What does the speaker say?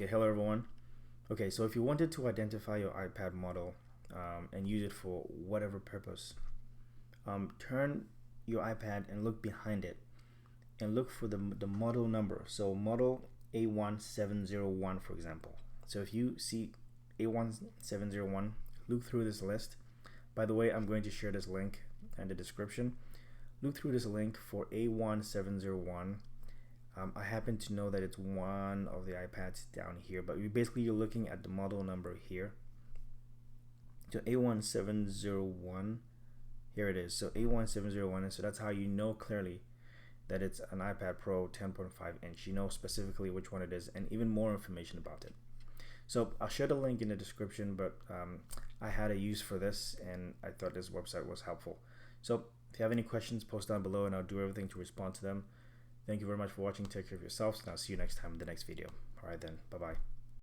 Okay, hello everyone. Okay, so if you wanted to identify your iPad model and use it for whatever purpose, turn your iPad and look behind it and look for the model number. So model A1701, for example. So if you see A1701, look through this list. By the way, I'm going to share this link in the description. Look through this link for A1701. I happen to know that it's one of the iPads down here, but you're looking at the model number here. So A1701, here it is. So A1701, and so that's how you know clearly that it's an iPad Pro 10.5 inch. You know specifically which one it is and even more information about it. So I'll share the link in the description, but I had a use for this and I thought this website was helpful. So if you have any questions, post down below and I'll do everything to respond to them. Thank you very much for watching. Take care of yourselves, and I'll see you next time in the next video. All right then, bye-bye.